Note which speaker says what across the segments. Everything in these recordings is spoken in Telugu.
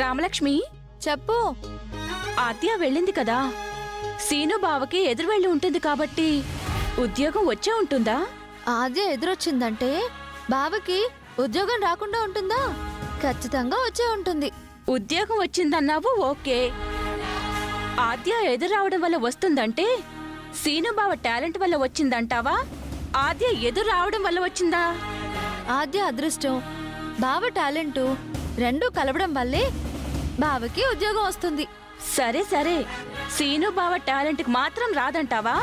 Speaker 1: రామలక్ష్మి,
Speaker 2: చెప్పు.
Speaker 1: ఆద్య వెళ్ళింది కదా, సీను బావకి ఎదురు వెళ్ళి ఉంటుంది కాబట్టి ఉద్యోగం వచ్చే ఉంటుందా?
Speaker 2: ఆద్య ఎదురొచ్చిందంటే బావకి ఉద్యోగం రాకుండా ఉంటుందా? ఖచ్చితంగా వచ్చే ఉంటుంది.
Speaker 1: ఉద్యోగం వచ్చిందన్నావు, ఓకే. ఆద్య ఎదురు రావడం వల్ల వస్తుందంటే సీను బావ టాలెంట్ వల్ల వచ్చిందంటావా? ఆద్య ఎదురు రావడం వల్ల వచ్చిందా?
Speaker 2: ఆద్య అదృష్టం, బావ టాలెంటు రెండూ కలవడం వల్లే బావకి ఉద్యోగం వస్తుంది.
Speaker 1: సరే సరే, సీను బావ టాలెంట్కి మాత్రం రాదంటావా?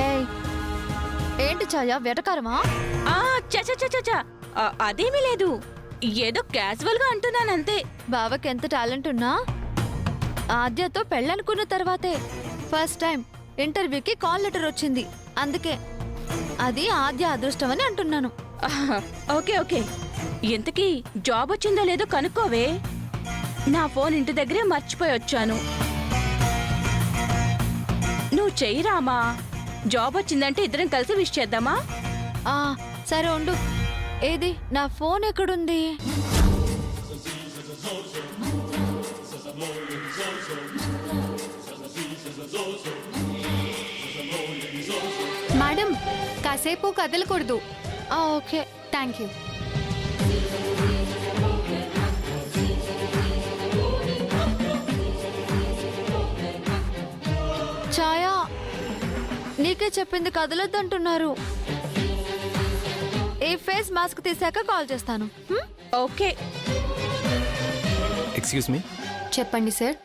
Speaker 2: ఏయ్, ఏంటి ఛాయ వెటకారమా?
Speaker 1: చచ అదేమీ లేదు, ఏదో క్యాజువల్ గా అంటున్నానంతే.
Speaker 2: బావకి ఎంత టాలెంట్ ఉన్నా ఆద్యతో పెళ్ళనుకున్న తర్వాతే ఫస్ట్ టైం ఇంటర్వ్యూకి కాల్ లెటర్ వచ్చింది. అందుకే అది ఆద్య అదృష్టం అని అంటున్నాను.
Speaker 1: ఓకే ఓకే, ఇంతకీ జాబ్ వచ్చిందో లేదో కనుక్కోవే. నా ఫోన్ ఇంటి దగ్గరే మర్చిపోయి వచ్చాను. నువ్వు చెయ్యి రామా, జాబ్ వచ్చిందంటే ఇద్దరం కలిసి విష్ చేద్దామా?
Speaker 2: సరే ఉండు. ఏది నా ఫోన్ ఎక్కడుంది?
Speaker 3: మేడం, కాసేపు కదలకూడదు.
Speaker 2: Okay,
Speaker 3: thank you.
Speaker 2: ఛాయా, నీకే చెప్పింది కదలొద్దంటున్నారు. ఈ ఫేస్ మాస్క్ తీసాక కాల్ చేస్తాను.
Speaker 1: ఓకే.
Speaker 4: Excuse me.
Speaker 3: చెప్పండి సార్.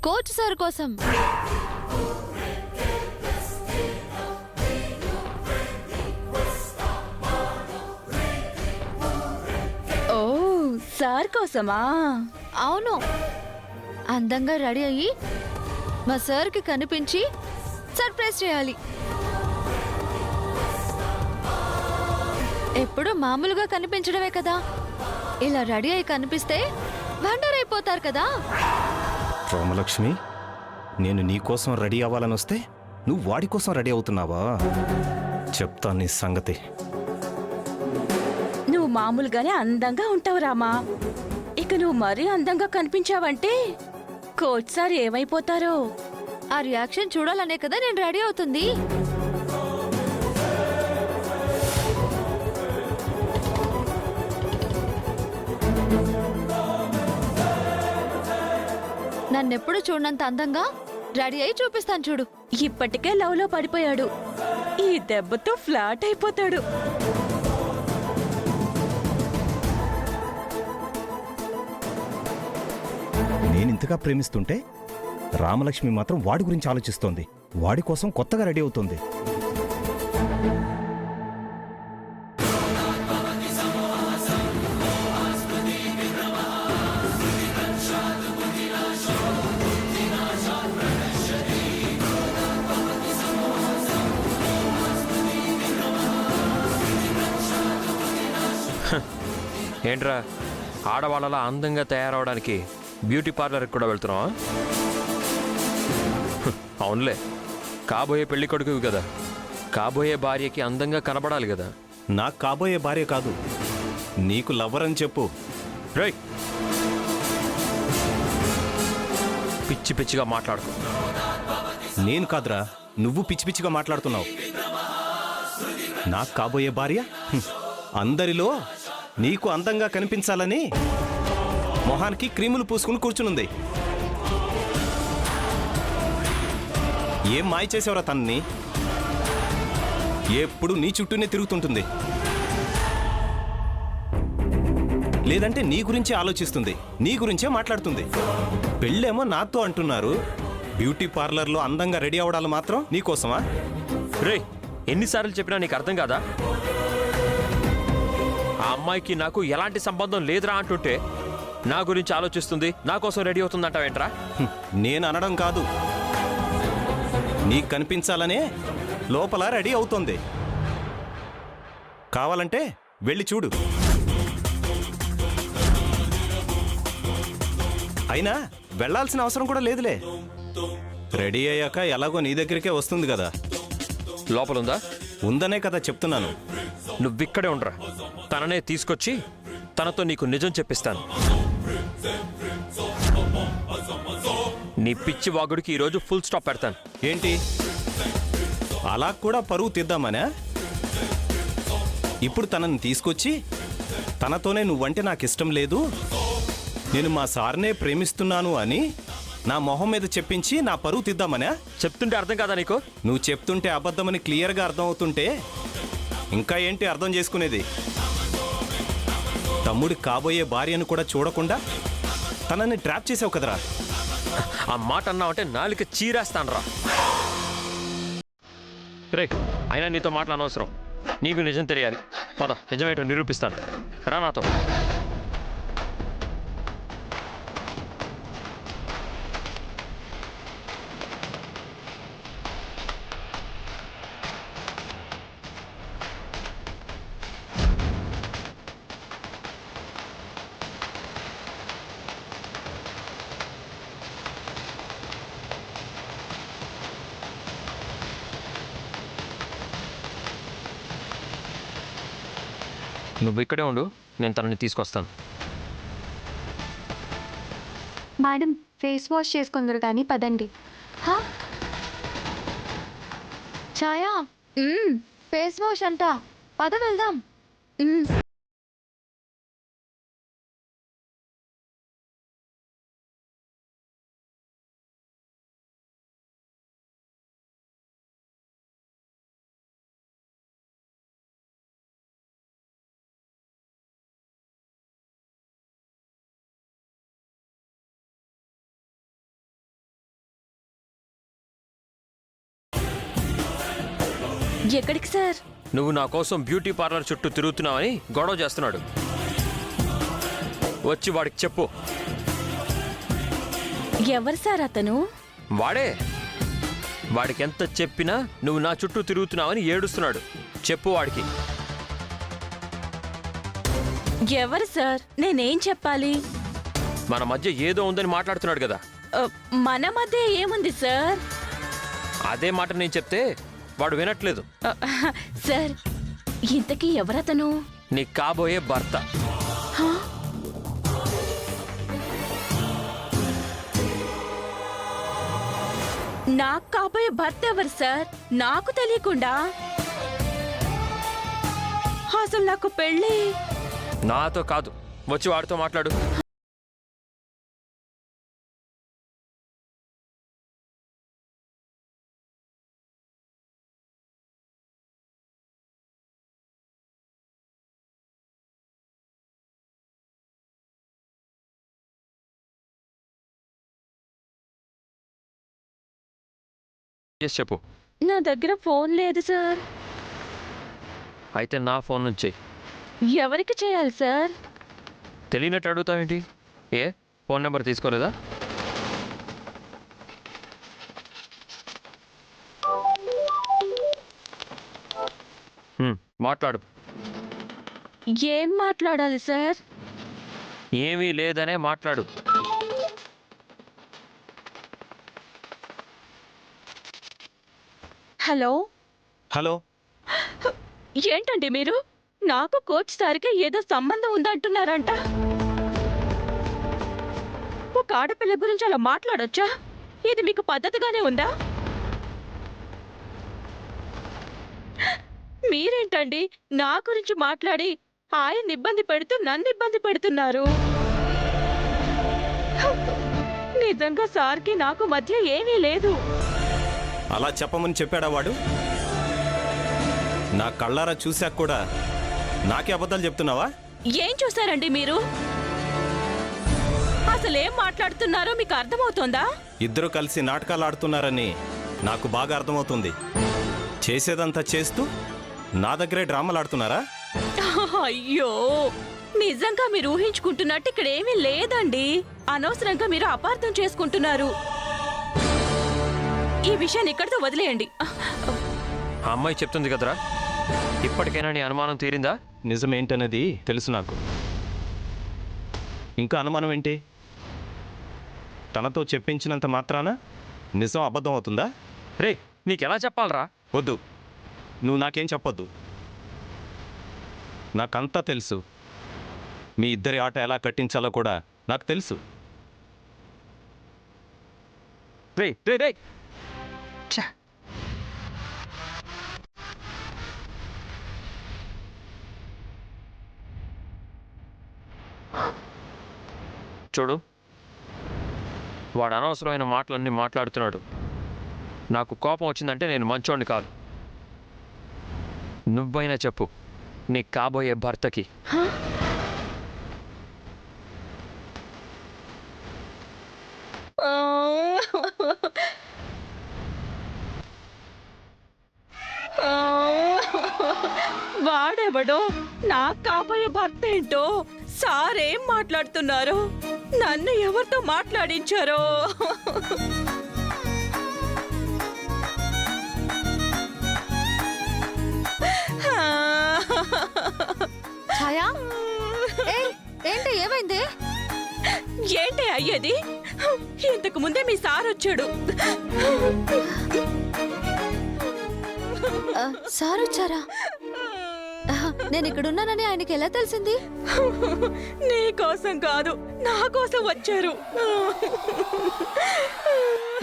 Speaker 2: కోచ్ సార్ కోసం.
Speaker 1: ఓ, సార్ కోసమా?
Speaker 2: అవును, అందంగా రెడీ అయ్యి మా సార్కి కనిపించి సర్ప్రైజ్ చేయాలి. ఎప్పుడు మామూలుగా కనిపించడమే కదా, ఇలా రెడీ అయి కనిపిస్తే వండర్ అయిపోతారు కదా.
Speaker 4: రామలక్ష్మి, నేను నీ కోసం రెడీ అవ్వాలని వస్తే నువ్వు వాడి కోసం రెడీ అవుతున్నావా? చెప్తాను నీ సంగతి.
Speaker 1: నువ్వు మామూలుగానే అందంగా ఉంటావు రామా, ఇక నువ్వు మరీ అందంగా కనిపించావంటే కోచ్ సార్ ఏమైపోతారో.
Speaker 2: ఆ రియాక్షన్ చూడాలనే కదా నేను రెడీ అవుతుంది. నన్నెప్పుడు చూడనంత అందంగా రెడీ అయి చూపిస్తాను చూడు.
Speaker 1: ఇప్పటికే లవ్ లో పడిపోయాడు, ఈ దెబ్బతో ఫ్లాట్ అయిపోతాడు.
Speaker 4: నేనింతగా ప్రేమిస్తుంటే రామలక్ష్మి మాత్రం వాడి గురించి ఆలోచిస్తోంది. వాడి కోసం కొత్తగా రెడీ అవుతోంది.
Speaker 5: ఏంట్రా, ఆడవాళ్ళలా అందంగా తయారవడానికి బ్యూటీ పార్లర్కి కూడా వెళ్తున్నావా? అవునులే, కాబోయే పెళ్లి కొడుకువి కదా, కాబోయే భార్యకి అందంగా కనబడాలి కదా.
Speaker 4: నాకు కాబోయే భార్య కాదు, నీకు లవ్వర్ అని చెప్పు.
Speaker 5: రేయ్, పిచ్చి పిచ్చిగా మాట్లాడుకో.
Speaker 4: నేను కాదురా, నువ్వు పిచ్చి పిచ్చిగా మాట్లాడుతున్నావు. నాకు కాబోయే భార్య అందరిలో నీకు అందంగా కనిపించాలని మొహానికి క్రీములు పూసుకుని కూర్చునుంది. ఏం మాయ చేసేవరా తనని? ఎప్పుడు నీ చుట్టూనే తిరుగుతుంటుంది. లేదంటే నీ గురించే ఆలోచిస్తుంది, నీ గురించే మాట్లాడుతుంది. పెళ్ళేమో నాతో అంటున్నారు, బ్యూటీ పార్లర్లో అందంగా రెడీ అవడాలు మాత్రం నీకోసమా?
Speaker 5: రే, ఎన్నిసార్లు చెప్పినా నీకు అర్థం కాదా? ఆ అమ్మాయికి నాకు ఎలాంటి సంబంధం లేదురా అంటుంటే నా గురించి ఆలోచిస్తుంది, నా కోసం రెడీ అవుతుందంటావేంట్రా?
Speaker 4: నేను అనడం కాదు, నీకు కనిపించాలనే లోపల రెడీ అవుతోంది. కావాలంటే వెళ్ళి చూడు. అయినా వెళ్ళాల్సిన అవసరం కూడా లేదులే. రెడీ అయ్యాక ఎలాగో నీ దగ్గరికే వస్తుంది కదా.
Speaker 5: లోపలుందా?
Speaker 4: ఉందనే కదా చెప్తున్నాను.
Speaker 5: నువ్విక్కడే ఉండరా, తననే తీసుకొచ్చి తనతో నీకు నిజం చెప్పిస్తాను. నీ పిచ్చి వాగుడికి ఈరోజు ఫుల్ స్టాప్ పెడతాను.
Speaker 4: ఏంటి అలా కూడా పరువు తీద్దామనా? ఇప్పుడు తనని తీసుకొచ్చి తనతోనే నువ్వంటే నాకు ఇష్టం లేదు, నేను మా సార్నే ప్రేమిస్తున్నాను అని నా మొహం మీద చెప్పించి నా పరువు తీద్దామనా?
Speaker 5: చెప్తుంటే అర్థం కాదా నీకు?
Speaker 4: నువ్వు చెప్తుంటే అబద్ధమని క్లియర్గా అర్థం అవుతుంటే ఇంకా ఏంటి అర్థం చేసుకునేది? తమ్ముడి కాబోయే భార్యను కూడా చూడకుండా తనని ట్రాప్ చేసావు కదరా.
Speaker 5: ఆ మాట అన్నావంటే నాలుక చీరేస్తానరా. రే, అయినా నీతో మాటలు అనవసరం, నీకు నిజం తెలియాలి. పద, నిజమేంటో నిరూపిస్తాను. రా నాతో. నువ్వు ఇక్కడే ఉండు, నేను తనని తీసుకొస్తాను.
Speaker 3: మేడం ఫేస్ వాష్ చేసుకుందరు కానీ పదండి.
Speaker 2: ఛాయా, ఫేస్ వాష్ అంట, పద వెళ్దాం.
Speaker 1: ఎక్కడికి సార్?
Speaker 5: నువ్వు నా కోసం బ్యూటీ పార్లర్ చుట్టూ తిరుగుతున్నావని గొడవ చేస్తున్నాడు. వచ్చి వాడికి చెప్పు.
Speaker 1: ఎవరు సార్ అతను?
Speaker 5: వాడే. వాడికి ఎంత చెప్పినా నువ్వు నా చుట్టూ తిరుగుతున్నావని ఏడుస్తున్నాడు. చెప్పు వాడికి.
Speaker 1: ఎవరు సార్? నేనేం చెప్పాలి?
Speaker 5: మన మధ్య ఏదో ఉందని మాట్లాడుతున్నాడు కదా.
Speaker 1: మన మధ్య ఏముంది సార్?
Speaker 5: అదే మాట నేను చెప్తే వాడు వినట్లేదు.
Speaker 1: సార్, ఇంతకీ ఎవరతను?
Speaker 5: నీ కాబోయే భర్త.
Speaker 1: నాకు కాబోయే భర్త ఎవరు సార్? నాకు తెలియకుండా అసలు నాకు పెళ్ళి.
Speaker 5: నాతో కాదు, వచ్చి వాడితో మాట్లాడు. చెప్పు.
Speaker 1: నా దగ్గర ఫోన్ లేదు సార్.
Speaker 5: అయితే నా ఫోన్ నుంచి
Speaker 1: ఎవరికి చేయాలి సార్?
Speaker 5: తెలియనట్టు అడుగుతావేంటి? ఏ ఫోన్ నెంబర్ తీసుకోలేదా? మాట్లాడు.
Speaker 1: ఏం మాట్లాడాలి సార్?
Speaker 5: ఏమీ లేదనే మాట్లాడు.
Speaker 1: హలో.
Speaker 4: హలో,
Speaker 1: ఏంటండి మీరు? నాకు కోచ్ సార్కి ఏదో సంబంధం ఉందంటున్నారంట. ఒక ఆడపిల్ల గురించి అలా మాట్లాడొచ్చా? ఇది మీకు పద్ధతిగానే ఉందా? మీరేంటండి నా గురించి మాట్లాడి ఆయన ఇబ్బంది పెడుతూ నన్ను ఇబ్బంది పెడుతున్నారు? నిజంగా సార్కి నాకు మధ్య ఏమీ లేదు.
Speaker 4: అలా చెప్పమని చెప్పాడా వాడు? నా కళ్ళారా చూశాక కూడా నాకే అబద్ధాలు చెప్తున్నావా?
Speaker 1: ఏం చూసారండి మీరు? అసలేం మాట్లాడుతున్నారో మీకు అర్థమవుతోందా?
Speaker 4: ఇద్దరు కలిసి నాటకాలు ఆడుతున్నారని నాకు బాగా అర్థమవుతుంది. చేసేదంతా చేస్తూ నా దగ్గరే డ్రామాలు ఆడుతున్నారా?
Speaker 1: అయ్యో, నిజంగా మీరు ఊహించుకుంటున్నట్టు ఇక్కడ ఏమీ లేదండి. అనవసరంగా మీరు అపార్థం చేసుకుంటున్నారు. ఈ విషయాన్ని ఇక్కడితో వదిలేయండి.
Speaker 5: ఆ అమ్మాయి చెప్తుంది కదరా, ఇప్పటికైనా నీ అనుమానం తీరిందా?
Speaker 4: నిజమేంటనేది తెలుసు నాకు. ఇంకా అనుమానం ఏంటి? తనతో చెప్పించినంత మాత్రాన నిజం అబద్ధం అవుతుందా?
Speaker 5: రే, నీకెలా చెప్పాలరా?
Speaker 4: వద్దు, నువ్వు నాకేం చెప్పొద్దు. నాకంతా తెలుసు. మీ ఇద్దరి ఆట ఎలా కట్టించాలో కూడా నాకు తెలుసు.
Speaker 5: రే రే రే చూడు, వాడు అనవసరమైన మాటలన్నీ మాట్లాడుతున్నాడు. నాకు కోపం వచ్చిందంటే నేను మంచోడిని కాదు. నువ్వైనా చెప్పు నీ కాబోయే భర్తకి.
Speaker 1: వాడెవడో నాకు కాబోయే భర్త ఏంటో సారేం మాట్లాడుతున్నారు? నన్ను ఎవరితో మాట్లాడించారో?
Speaker 2: ఛాయా, ఏంటి ఏమైంది?
Speaker 1: ఏంటి అయ్యేది? ఇంతకు ముందే మీ సార్ వచ్చాడు.
Speaker 2: సార్ వచ్చారా? నేను ఇక్కడున్నానని ఆయనకి ఎలా తెలిసింది?
Speaker 1: నీ కోసం కాదు, నా కోసం వచ్చారు.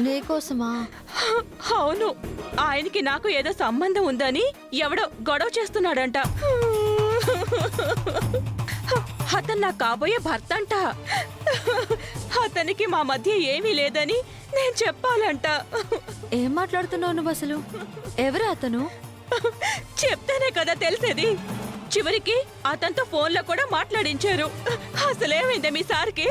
Speaker 2: నీకోసమా?
Speaker 1: అవును, ఆయనకి నాకు ఏదో సంబంధం ఉందని ఎవడో గొడవ చేస్తున్నాడంట. అతను నా కాబోయే భర్త అంట. అతనికి మా మధ్య ఏమీ లేదని నేను చెప్పాలంట.
Speaker 2: ఏం మాట్లాడుతున్నావు నువ్వు అసలు? ఎవరు అతను?
Speaker 1: చెప్తేనే కదా తెలిసేది. చివరికి అతనితో ఫోన్లో కూడా మాట్లాడించారు. అసలేమైందే మీ సార్కి?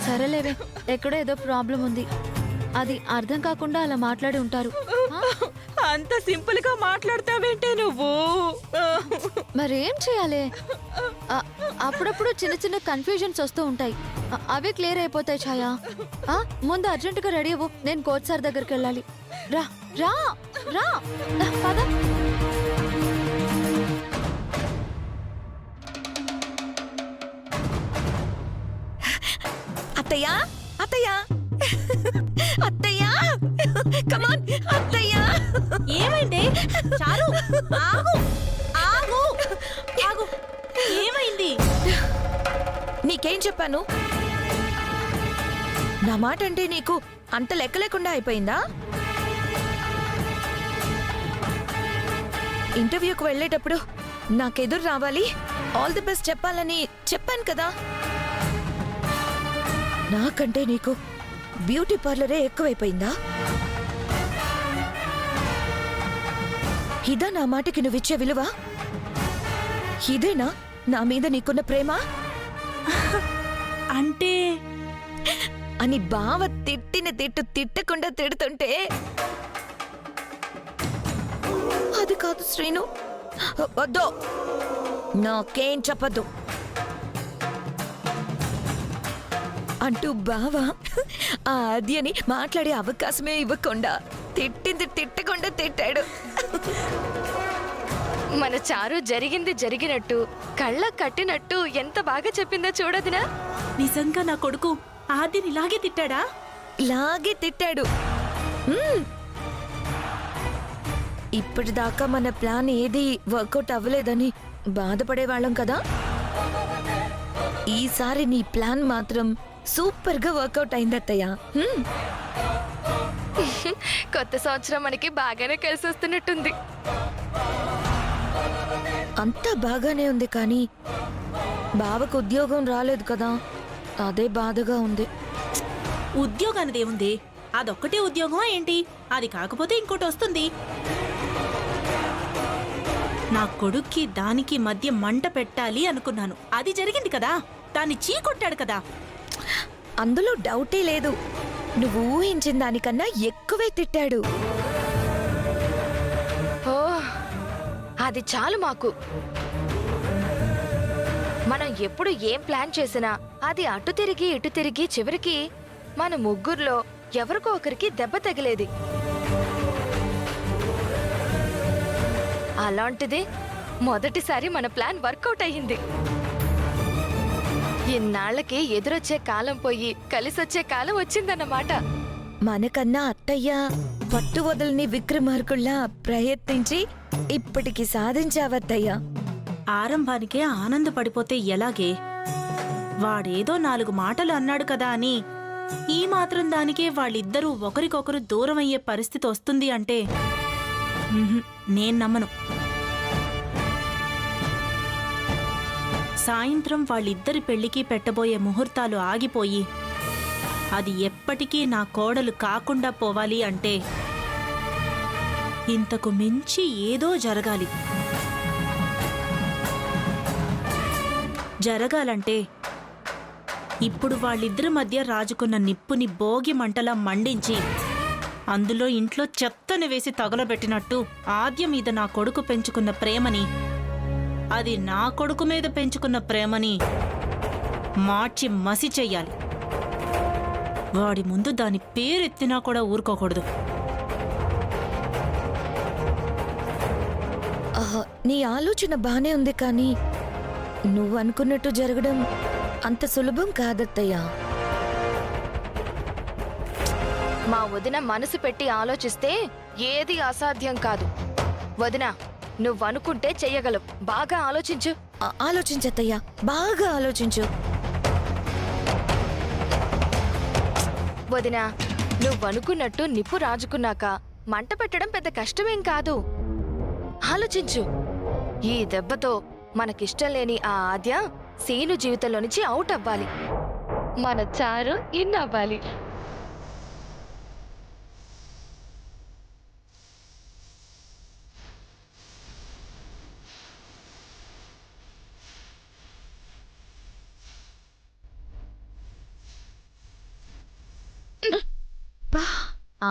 Speaker 2: సరేలేవే, ఎక్కడో ఏదో ప్రాబ్లం ఉంది. అది అర్థం కాకుండా అలా మాట్లాడి ఉంటారు.
Speaker 1: అంత సింపుల్ గా మాట్లాడతావేంటే నువ్వు?
Speaker 2: మరేం చేయాలి? అప్పుడప్పుడు చిన్న చిన్న కన్ఫ్యూజన్స్ వస్తూ ఉంటాయి. అవి క్లియర్ అయిపోతాయి ఛాయా. ముందు అర్జెంటుగా రెడీ అవ్వు, నేను కోచ్ సార్ దగ్గరికి వెళ్ళాలి. రా రా రా, పద.
Speaker 6: అత్తయ్య అత్తయ్య అత్తయ్య, కమాన్ అత్తయ్య.
Speaker 1: ఏమైంది? చారు, ఆగు ఆగు ఆగు. ఏమైంది?
Speaker 6: నీకేం చెప్పాను? నా మాట అంటే నీకు అంత లెక్క లేకుండా అయిపోయిందా? ఇంటర్వ్యూకి వెళ్ళేటప్పుడు నాకెదురు రావాలి, ఆల్ ది బెస్ట్ చెప్పాలని చెప్పాను కదా. నాకంటే నీకు బ్యూటీ పార్లరే ఎక్కువైపోయిందా? ఇదా నా మాటకి నువ్విచ్చే విలువ? ఇదేనా నా మీద నీకున్న ప్రేమ?
Speaker 1: అంటే
Speaker 6: అని బావ తిట్టిన తిట్టు తిట్టకుండా తిడుతుంటే అది కాదు శ్రీను, వద్దు, నాకేం చెప్పద్దు అంటూ బావ ఆ ఆద్యని మాట్లాడే అవకాశమే ఇవ్వకుండా తిట్టింది తిట్టకుండా తిట్టాడు.
Speaker 7: మన చారు జరిగింది జరిగినట్టు కళ్ళ కట్టినట్టు ఎంత బాగా చెప్పిందో చూడదునా?
Speaker 1: నిజంగా నా కొడుకు ఆద్యని ఇలాగే తిట్టాడా?
Speaker 6: లాగే తిట్టాడు. ఇప్పటిదాకా మన ప్లాన్ ఏది వర్కౌట్ అవ్వలేదని బాధపడేవాళ్ళం కదా. ఈసారి నీ ప్లాన్ మాత్రం సూపర్ గా వర్కౌట్ అయింది అత్తయ్య.
Speaker 7: కొత్త సంవత్సరం మనకి బాగానే కలిసి వస్తున్నట్టుంది.
Speaker 6: అంతా బాగానే ఉంది కానీ బావకు ఉద్యోగం రాలేదు కదా, అదే బాధగా ఉంది.
Speaker 1: ఉద్యోగానిదేముంది?
Speaker 8: అదొక్కటే ఉద్యోగమా ఏంటి? అది కాకపోతే ఇంకోటి వస్తుంది. నా కొడుక్కి దానికి మధ్య మంట పెట్టాలి అనుకున్నాను. అది జరిగింది కదా, దాన్ని చీకొట్టాడు కదా.
Speaker 6: అందులో డౌటే లేదు. నువ్వు ఊహించిన దానికన్నా ఎక్కువే తిట్టాడు.
Speaker 7: ఓ అది చాలు మాకు. మనం ఎప్పుడు ఏం ప్లాన్ చేసినా అది అటు తిరిగి ఇటు తిరిగి చివరికి మన ముగ్గురులో ఎవరికో ఒకరికి దెబ్బ తగిలేది. అలాంటిది మొదటిసారి మన ప్లాన్ వర్కౌట్ అయ్యింది. ఇన్నాళ్లకి ఎదురొచ్చే కాలం పోయి కలిసొచ్చే కాలం వచ్చిందన్నమాట.
Speaker 6: మనకన్నా అత్తయ్య పట్టు వదలని విక్రమార్కుల్లా ప్రయత్నించి ఇప్పటికి సాధించావత్తయ్య.
Speaker 8: ఆరంభానికే ఆనందపడిపోతే ఎలాగే? వాడేదో 4 మాటలు అన్నాడు కదా అని ఈ మాత్రం దానికే వాళ్ళిద్దరూ ఒకరికొకరు దూరమయ్యే పరిస్థితి వస్తుంది అంటే నేను నమ్మను. సాయంత్రం వాళ్ళిద్దరి పెళ్లికి పెట్టబోయే ముహూర్తాలు ఆగిపోయి అది ఎప్పటికీ నా కోడలు కాకుండా పోవాలి అంటే ఇంతకు మించి ఏదో జరగాలి. జరగాలంటే ఇప్పుడు వాళ్ళిద్దరి మధ్య రాజుకున్న నిప్పుని భోగి మంటలా మండించి అందులో ఇంట్లో చెత్తని వేసి తగలబెట్టినట్టు ఆద్య మీద నా కొడుకు పెంచుకున్న ప్రేమని, అది నా కొడుకు మీద పెంచుకున్న ప్రేమని మార్చి మసి చెయ్యాలి. వాడి ముందు దాని పేరెత్తినా కూడా ఊరుకోకూడదు.
Speaker 6: నీ ఆలోచన బానే ఉంది, కానీ నువ్వు అనుకున్నట్టు జరగడం అంత సులభం కాదత్తయ్యా.
Speaker 7: మా వదిన మనసు పెట్టి ఆలోచిస్తే ఏది అసాధ్యం కాదు. వదిన, నువ్వనుకుంటే చెయ్యగలవు. బాగా ఆలోచించు.
Speaker 6: ఆలోచించత్తయ్యా, బాగా ఆలోచించు.
Speaker 7: వదిన, నువ్వనుకున్నట్టు నిప్పు రాజుకున్నాక మంట పెట్టడం పెద్ద కష్టమేం కాదు. ఆలోచించు. ఈ దెబ్బతో మనకిష్టం లేని ఆ ఆద్య సీను జీవితంలో నుంచి అవుట్ అవ్వాలి. మన చారు ఇన్ అవ్వాలి.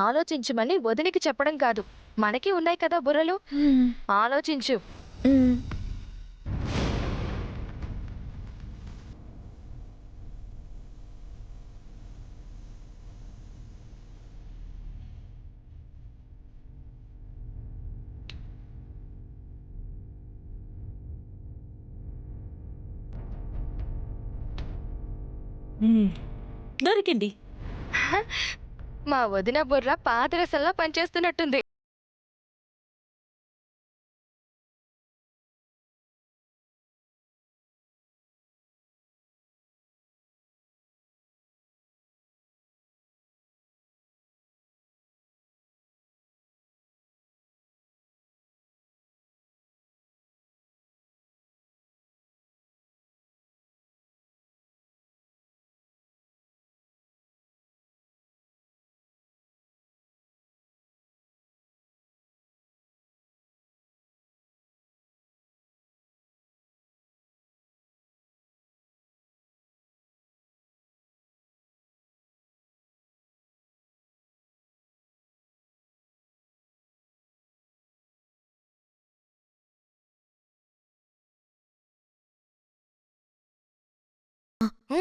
Speaker 7: ఆలోచించమని వదినికి చెప్పడం కాదు, మనకి ఉన్నాయి కదా బుర్రలు. ఆలోచించు.
Speaker 8: దొరికింది.
Speaker 7: మా వదిన బుర్ర పాదరసంలా పనిచేస్తున్నట్టుంది.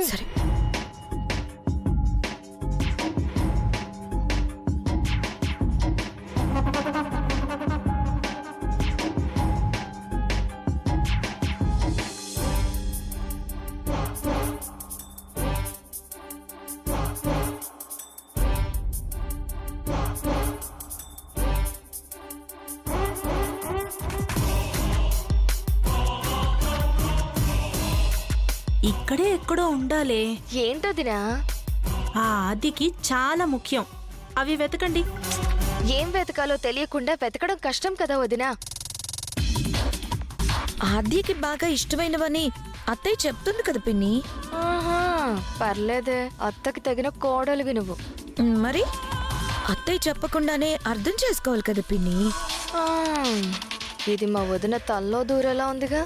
Speaker 6: సరే.
Speaker 8: ఇక్కడే ఎక్కడో ఉండాలే.
Speaker 7: ఏంటదినా?
Speaker 8: ఆ ఆద్యకి చాలా ముఖ్యం. అవి వెతకండి.
Speaker 7: ఏం వెతకాలో తెలియకుండా వెతకడం కష్టం కదా వదినా.
Speaker 6: ఆద్యకి బాగా ఇష్టమైనవని అత్తయ్య చెప్తుంది కదా పిన్ని.
Speaker 7: ఆహా, పర్లేదే, అత్తకి తగిన కోడలివి నువ్వు.
Speaker 6: మరి అత్తయ్య చెప్పకుండానే అర్థం చేసుకోవాలి కదా పిన్ని.
Speaker 7: ఇది మా వదిన తల్లో దూరేలా ఉందిగా.